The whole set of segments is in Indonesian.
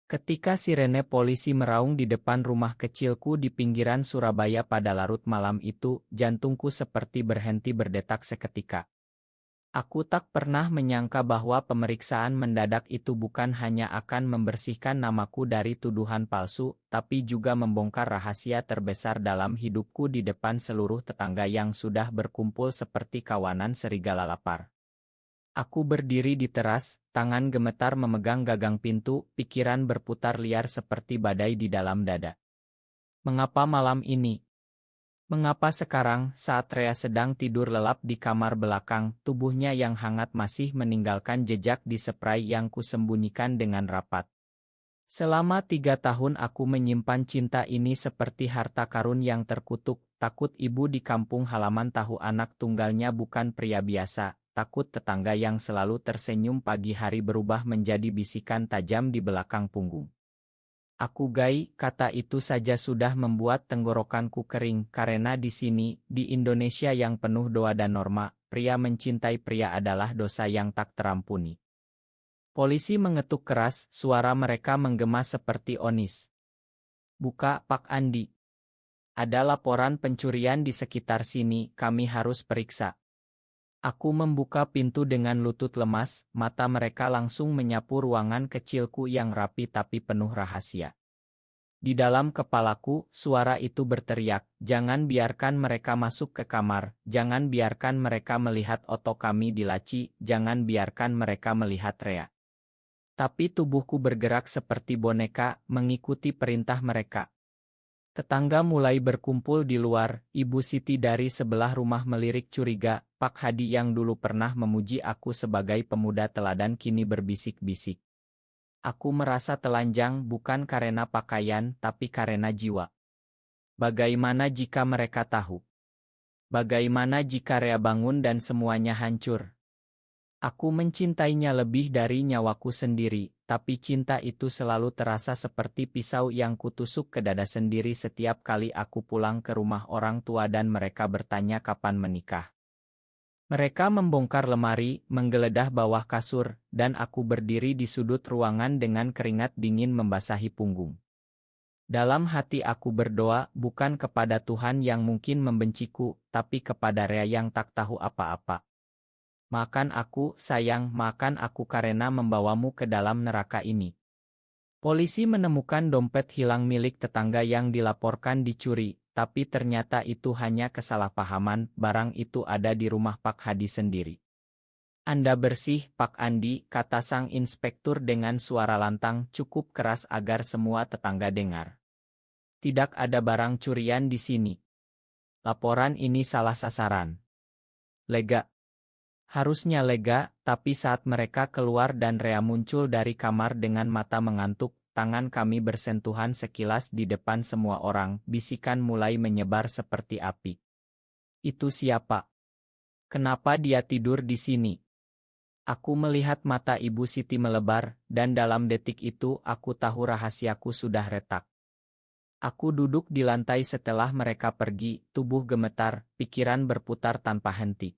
Ketika sirene polisi meraung di depan rumah kecilku di pinggiran Surabaya pada larut malam itu, jantungku seperti berhenti berdetak seketika. Aku tak pernah menyangka bahwa pemeriksaan mendadak itu bukan hanya akan membersihkan namaku dari tuduhan palsu, tapi juga membongkar rahasia terbesar dalam hidupku di depan seluruh tetangga yang sudah berkumpul seperti kawanan serigala lapar. Aku berdiri di teras, tangan gemetar memegang gagang pintu, pikiran berputar liar seperti badai di dalam dada. Mengapa malam ini? Mengapa sekarang, saat Rea sedang tidur lelap di kamar belakang, tubuhnya yang hangat masih meninggalkan jejak di spray yang kusembunyikan dengan rapat? Selama 3 tahun aku menyimpan cinta ini seperti harta karun yang terkutuk, takut ibu di kampung halaman tahu anak tunggalnya bukan pria biasa, takut tetangga yang selalu tersenyum pagi hari berubah menjadi bisikan tajam di belakang punggung. Aku gai, kata itu saja sudah membuat tenggorokanku kering, karena di sini, di Indonesia yang penuh doa dan norma, pria mencintai pria adalah dosa yang tak terampuni. Polisi mengetuk keras, suara mereka menggema seperti onis. Buka, Pak Andi. Ada laporan pencurian di sekitar sini, kami harus periksa. Aku membuka pintu dengan lutut lemas, mata mereka langsung menyapu ruangan kecilku yang rapi tapi penuh rahasia. Di dalam kepalaku, suara itu berteriak, jangan biarkan mereka masuk ke kamar, jangan biarkan mereka melihat oto kami di laci, jangan biarkan mereka melihat Rea. Tapi tubuhku bergerak seperti boneka, mengikuti perintah mereka. Tetangga mulai berkumpul di luar, Ibu Siti dari sebelah rumah melirik curiga, Pak Hadi yang dulu pernah memuji aku sebagai pemuda teladan kini berbisik-bisik. Aku merasa telanjang bukan karena pakaian tapi karena jiwa. Bagaimana jika mereka tahu? Bagaimana jika Rea bangun dan semuanya hancur? Aku mencintainya lebih dari nyawaku sendiri, tapi cinta itu selalu terasa seperti pisau yang kutusuk ke dada sendiri setiap kali aku pulang ke rumah orang tua dan mereka bertanya kapan menikah. Mereka membongkar lemari, menggeledah bawah kasur, dan aku berdiri di sudut ruangan dengan keringat dingin membasahi punggung. Dalam hati aku berdoa bukan kepada Tuhan yang mungkin membenciku, tapi kepada Rea yang tak tahu apa-apa. Makan aku, sayang, makan aku karena membawamu ke dalam neraka ini. Polisi menemukan dompet hilang milik tetangga yang dilaporkan dicuri, tapi ternyata itu hanya kesalahpahaman, barang itu ada di rumah Pak Hadi sendiri. Anda bersih, Pak Andi, kata sang inspektur dengan suara lantang cukup keras agar semua tetangga dengar. Tidak ada barang curian di sini. Laporan ini salah sasaran. Lega. Harusnya lega, tapi saat mereka keluar dan Rea muncul dari kamar dengan mata mengantuk, tangan kami bersentuhan sekilas di depan semua orang, bisikan mulai menyebar seperti api. Itu siapa? Kenapa dia tidur di sini? Aku melihat mata Ibu Siti melebar, dan dalam detik itu aku tahu rahasiaku sudah retak. Aku duduk di lantai setelah mereka pergi, tubuh gemetar, pikiran berputar tanpa henti.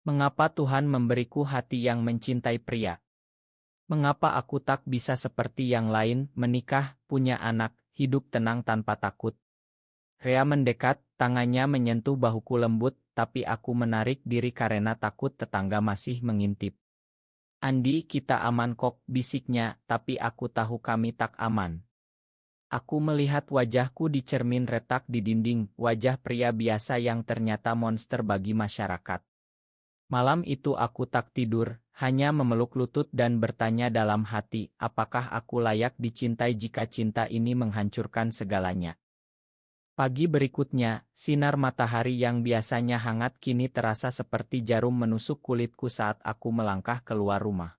Mengapa Tuhan memberiku hati yang mencintai pria? Mengapa aku tak bisa seperti yang lain, menikah, punya anak, hidup tenang tanpa takut? Rea mendekat, tangannya menyentuh bahuku lembut, tapi aku menarik diri karena takut tetangga masih mengintip. Andi, kita aman kok, bisiknya, tapi aku tahu kami tak aman. Aku melihat wajahku di cermin retak di dinding, wajah pria biasa yang ternyata monster bagi masyarakat. Malam itu aku tak tidur, hanya memeluk lutut dan bertanya dalam hati, apakah aku layak dicintai jika cinta ini menghancurkan segalanya. Pagi berikutnya, sinar matahari yang biasanya hangat kini terasa seperti jarum menusuk kulitku saat aku melangkah keluar rumah.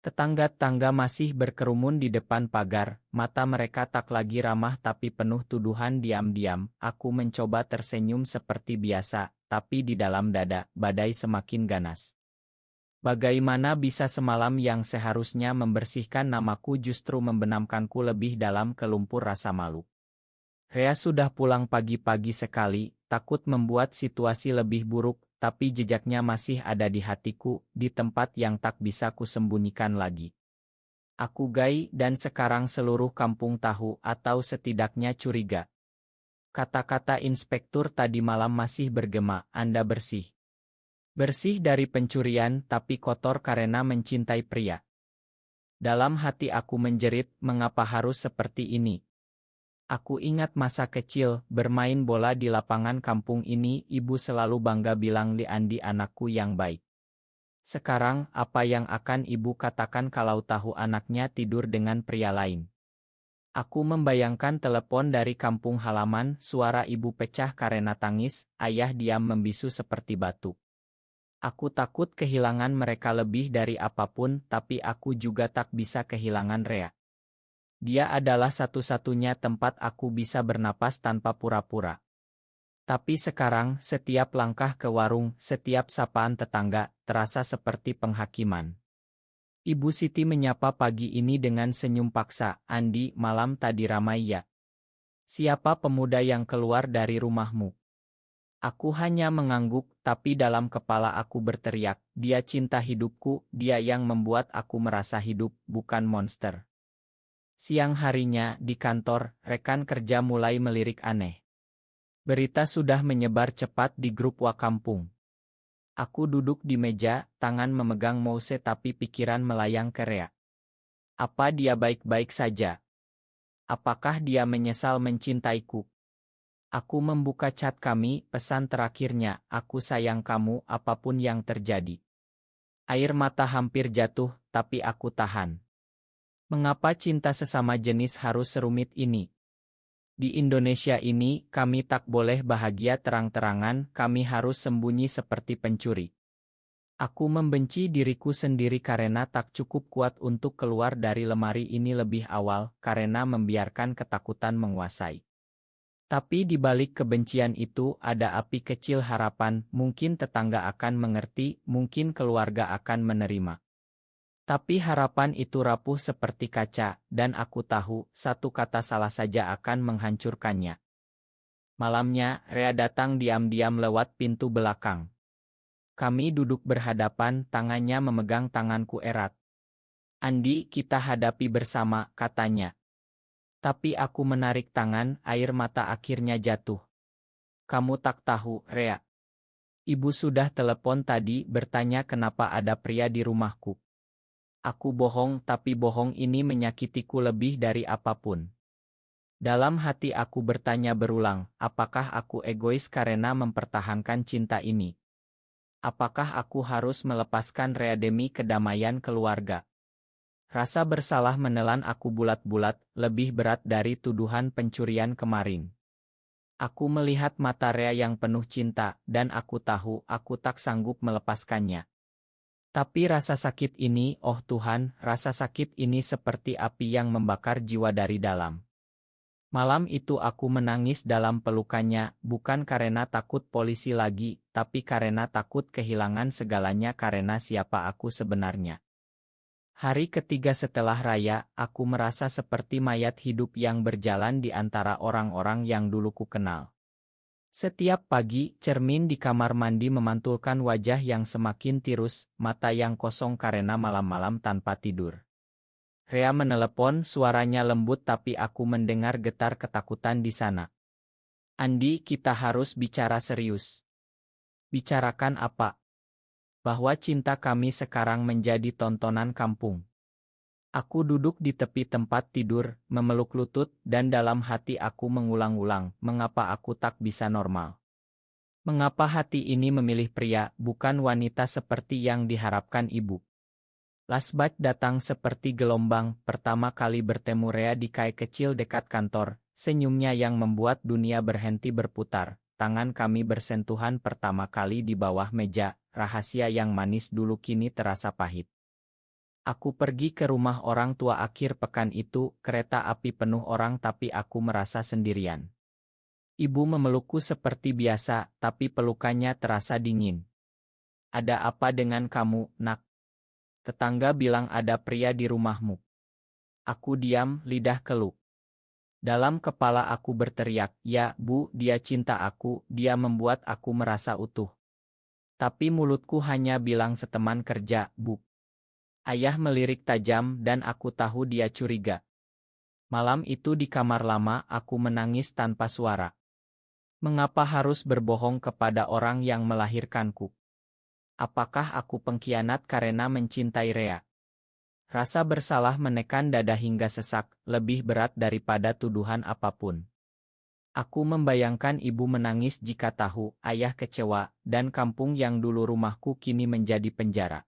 Tetangga-tetangga masih berkerumun di depan pagar, mata mereka tak lagi ramah tapi penuh tuduhan diam-diam. Aku mencoba tersenyum seperti biasa, tapi di dalam dada, badai semakin ganas. Bagaimana bisa semalam yang seharusnya membersihkan namaku justru membenamkanku lebih dalam ke lumpur rasa malu. Rea sudah pulang pagi-pagi sekali, takut membuat situasi lebih buruk, tapi jejaknya masih ada di hatiku, di tempat yang tak bisa kusembunyikan lagi. Aku gai dan sekarang seluruh kampung tahu atau setidaknya curiga. Kata-kata inspektur tadi malam masih bergema, Anda bersih. Bersih dari pencurian tapi kotor karena mencintai pria. Dalam hati aku menjerit, mengapa harus seperti ini? Aku ingat masa kecil, bermain bola di lapangan kampung ini, ibu selalu bangga bilang Li Andi anakku yang baik. Sekarang, apa yang akan ibu katakan kalau tahu anaknya tidur dengan pria lain? Aku membayangkan telepon dari kampung halaman, suara ibu pecah karena tangis, ayah diam membisu seperti batu. Aku takut kehilangan mereka lebih dari apapun, tapi aku juga tak bisa kehilangan Rea. Dia adalah satu-satunya tempat aku bisa bernapas tanpa pura-pura. Tapi sekarang, setiap langkah ke warung, setiap sapaan tetangga, terasa seperti penghakiman. Ibu Siti menyapa pagi ini dengan senyum paksa, Andi, malam tadi ramai ya. Siapa pemuda yang keluar dari rumahmu? Aku hanya mengangguk, tapi dalam kepala aku berteriak, dia cinta hidupku, dia yang membuat aku merasa hidup, bukan monster. Siang harinya, di kantor, rekan kerja mulai melirik aneh. Berita sudah menyebar cepat di grup Wakampung. Aku duduk di meja, tangan memegang mouse tapi pikiran melayang ke Rea. Apa dia baik-baik saja? Apakah dia menyesal mencintaiku? Aku membuka chat kami, pesan terakhirnya, aku sayang kamu apapun yang terjadi. Air mata hampir jatuh, tapi aku tahan. Mengapa cinta sesama jenis harus serumit ini? Di Indonesia ini, kami tak boleh bahagia terang-terangan, kami harus sembunyi seperti pencuri. Aku membenci diriku sendiri karena tak cukup kuat untuk keluar dari lemari ini lebih awal, karena membiarkan ketakutan menguasai. Tapi di balik kebencian itu ada api kecil harapan, mungkin tetangga akan mengerti, mungkin keluarga akan menerima. Tapi harapan itu rapuh seperti kaca, dan aku tahu, satu kata salah saja akan menghancurkannya. Malamnya, Rea datang diam-diam lewat pintu belakang. Kami duduk berhadapan, tangannya memegang tanganku erat. Andi, kita hadapi bersama, katanya. Tapi aku menarik tangan, air mata akhirnya jatuh. Kamu tak tahu, Rea. Ibu sudah telepon tadi bertanya kenapa ada pria di rumahku. Aku bohong, tapi bohong ini menyakitiku lebih dari apapun. Dalam hati aku bertanya berulang, apakah aku egois karena mempertahankan cinta ini? Apakah aku harus melepaskan Rea demi kedamaian keluarga? Rasa bersalah menelan aku bulat-bulat, lebih berat dari tuduhan pencurian kemarin. Aku melihat mata Rea yang penuh cinta, dan aku tahu aku tak sanggup melepaskannya. Tapi rasa sakit ini, oh Tuhan, rasa sakit ini seperti api yang membakar jiwa dari dalam. Malam itu aku menangis dalam pelukannya, bukan karena takut polisi lagi, tapi karena takut kehilangan segalanya karena siapa aku sebenarnya. Hari ketiga setelah raya, aku merasa seperti mayat hidup yang berjalan di antara orang-orang yang dulu ku kenal. Setiap pagi, cermin di kamar mandi memantulkan wajah yang semakin tirus, mata yang kosong karena malam-malam tanpa tidur. Rea menelepon, suaranya lembut tapi aku mendengar getar ketakutan di sana. Andi, kita harus bicara serius. Bicarakan apa? Bahwa cinta kami sekarang menjadi tontonan kampung. Aku duduk di tepi tempat tidur, memeluk lutut, dan dalam hati aku mengulang-ulang, mengapa aku tak bisa normal? Mengapa hati ini memilih pria, bukan wanita seperti yang diharapkan ibu? Lasbat datang seperti gelombang, pertama kali bertemu Rea di kai kecil dekat kantor, senyumnya yang membuat dunia berhenti berputar, tangan kami bersentuhan pertama kali di bawah meja, rahasia yang manis dulu kini terasa pahit. Aku pergi ke rumah orang tua akhir pekan itu, kereta api penuh orang tapi aku merasa sendirian. Ibu memelukku seperti biasa, tapi pelukannya terasa dingin. Ada apa dengan kamu, nak? Tetangga bilang ada pria di rumahmu. Aku diam, lidah keluh. Dalam kepala aku berteriak, ya bu, dia cinta aku, dia membuat aku merasa utuh. Tapi mulutku hanya bilang seteman kerja, bu. Ayah melirik tajam dan aku tahu dia curiga. Malam itu di kamar lama aku menangis tanpa suara. Mengapa harus berbohong kepada orang yang melahirkanku? Apakah aku pengkhianat karena mencintai Rea? Rasa bersalah menekan dada hingga sesak, lebih berat daripada tuduhan apapun. Aku membayangkan ibu menangis jika tahu, ayah kecewa, dan kampung yang dulu rumahku kini menjadi penjara.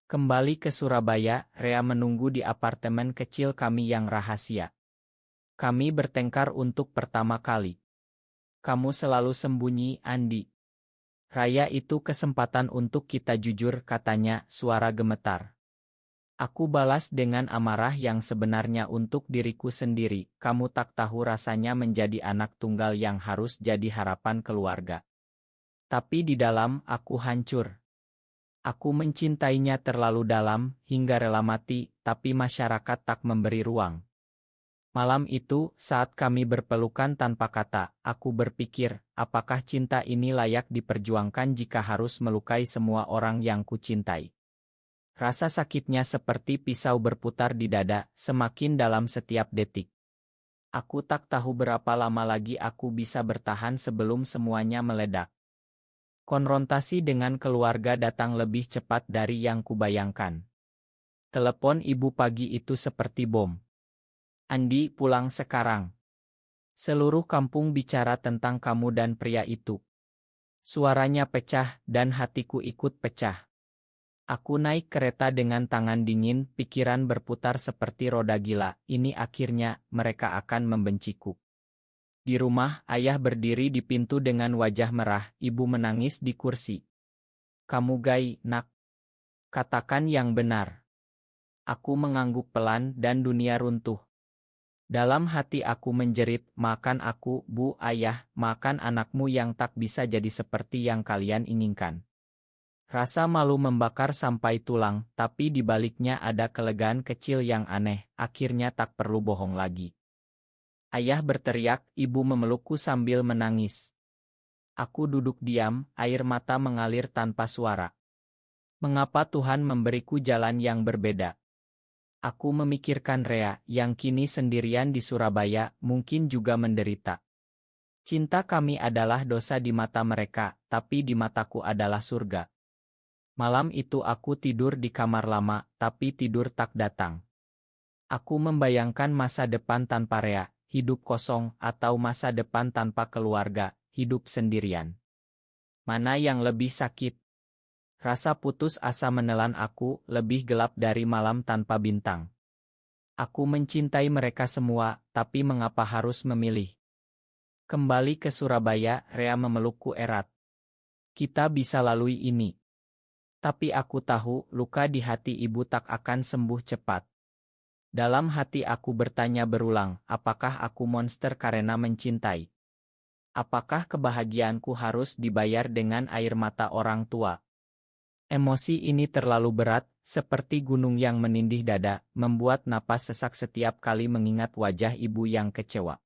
Kembali ke Surabaya, Rea menunggu di apartemen kecil kami yang rahasia. Kami bertengkar untuk pertama kali. Kamu selalu sembunyi, Andi. Raya itu kesempatan untuk kita jujur, katanya, suara gemetar. Aku balas dengan amarah yang sebenarnya untuk diriku sendiri. Kamu tak tahu rasanya menjadi anak tunggal yang harus jadi harapan keluarga. Tapi di dalam, aku hancur. Aku mencintainya terlalu dalam, hingga rela mati, tapi masyarakat tak memberi ruang. Malam itu, saat kami berpelukan tanpa kata, aku berpikir, apakah cinta ini layak diperjuangkan jika harus melukai semua orang yang kucintai? Rasa sakitnya seperti pisau berputar di dada, semakin dalam setiap detik. Aku tak tahu berapa lama lagi aku bisa bertahan sebelum semuanya meledak. Konfrontasi dengan keluarga datang lebih cepat dari yang kubayangkan. Telepon ibu pagi itu seperti bom. Andi, pulang sekarang. Seluruh kampung bicara tentang kamu dan pria itu. Suaranya pecah, dan hatiku ikut pecah. Aku naik kereta dengan tangan dingin, pikiran berputar seperti roda gila. Ini akhirnya, mereka akan membenciku. Di rumah, ayah berdiri di pintu dengan wajah merah, ibu menangis di kursi. Kamu gay, nak. Katakan yang benar. Aku mengangguk pelan dan dunia runtuh. Dalam hati aku menjerit, makan aku, bu, ayah, makan anakmu yang tak bisa jadi seperti yang kalian inginkan. Rasa malu membakar sampai tulang, tapi di baliknya ada kelegaan kecil yang aneh, akhirnya tak perlu bohong lagi. Ayah berteriak, ibu memelukku sambil menangis. Aku duduk diam, air mata mengalir tanpa suara. Mengapa Tuhan memberiku jalan yang berbeda? Aku memikirkan Rea, yang kini sendirian di Surabaya, mungkin juga menderita. Cinta kami adalah dosa di mata mereka, tapi di mataku adalah surga. Malam itu aku tidur di kamar lama, tapi tidur tak datang. Aku membayangkan masa depan tanpa Rea, hidup kosong, atau masa depan tanpa keluarga, hidup sendirian. Mana yang lebih sakit? Rasa putus asa menelan aku, lebih gelap dari malam tanpa bintang. Aku mencintai mereka semua, tapi mengapa harus memilih? Kembali ke Surabaya, Rea memelukku erat. Kita bisa lalui ini. Tapi aku tahu, luka di hati ibu tak akan sembuh cepat. Dalam hati aku bertanya berulang, apakah aku monster karena mencintai? Apakah kebahagiaanku harus dibayar dengan air mata orang tua? Emosi ini terlalu berat, seperti gunung yang menindih dada, membuat napas sesak setiap kali mengingat wajah ibu yang kecewa.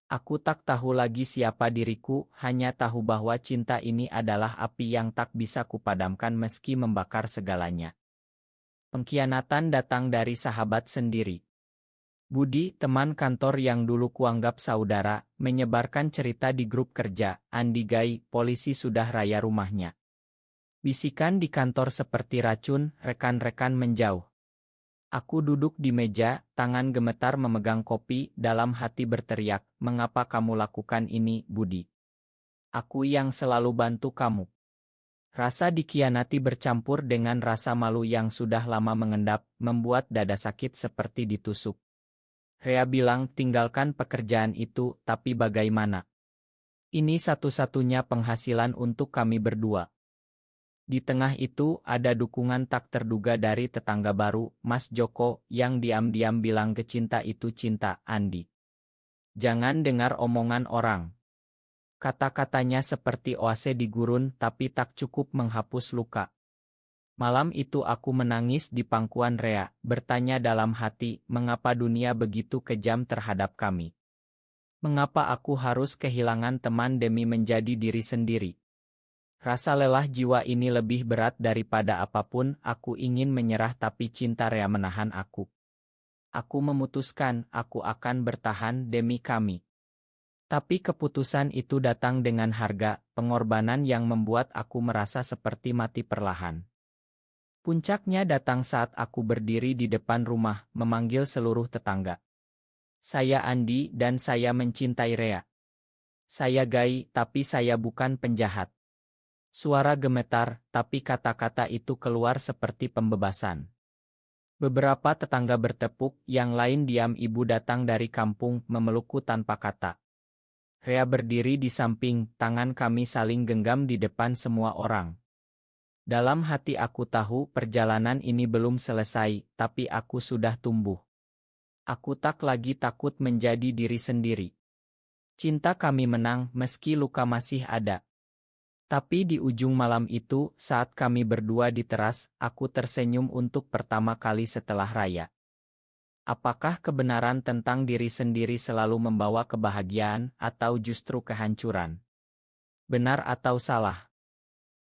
Aku tak tahu lagi siapa diriku, hanya tahu bahwa cinta ini adalah api yang tak bisa kupadamkan meski membakar segalanya. Pengkhianatan datang dari sahabat sendiri. Budi, teman kantor yang dulu kuanggap saudara, menyebarkan cerita di grup kerja, Andi gay, polisi sudah raya rumahnya. Bisikan di kantor seperti racun, rekan-rekan menjauh. Aku duduk di meja, tangan gemetar memegang kopi, dalam hati berteriak, mengapa kamu lakukan ini, Budi? Aku yang selalu bantu kamu. Rasa dikhianati bercampur dengan rasa malu yang sudah lama mengendap, membuat dada sakit seperti ditusuk. Rea bilang tinggalkan pekerjaan itu, tapi bagaimana? Ini satu-satunya penghasilan untuk kami berdua. Di tengah itu, ada dukungan tak terduga dari tetangga baru, Mas Joko, yang diam-diam bilang ke cinta itu cinta, Andi. Jangan dengar omongan orang. Kata-katanya seperti oase di gurun, tapi tak cukup menghapus luka. Malam itu aku menangis di pangkuan Rea, bertanya dalam hati, mengapa dunia begitu kejam terhadap kami? Mengapa aku harus kehilangan teman demi menjadi diri sendiri? Rasa lelah jiwa ini lebih berat daripada apapun. Aku ingin menyerah tapi cinta Rea menahan aku. Aku memutuskan aku akan bertahan demi kami. Tapi keputusan itu datang dengan harga, pengorbanan yang membuat aku merasa seperti mati perlahan. Puncaknya datang saat aku berdiri di depan rumah, memanggil seluruh tetangga. Saya Andi dan saya mencintai Rea. Saya Gai, tapi saya bukan penjahat. Suara gemetar, tapi kata-kata itu keluar seperti pembebasan. Beberapa tetangga bertepuk, yang lain diam. Ibu datang dari kampung, memelukku tanpa kata. Rea berdiri di samping, tangan kami saling genggam di depan semua orang. Dalam hati aku tahu perjalanan ini belum selesai, tapi aku sudah tumbuh. Aku tak lagi takut menjadi diri sendiri. Cinta kami menang meski luka masih ada. Tapi di ujung malam itu, saat kami berdua di teras, aku tersenyum untuk pertama kali setelah Raya. Apakah kebenaran tentang diri sendiri selalu membawa kebahagiaan, atau justru kehancuran? Benar atau salah?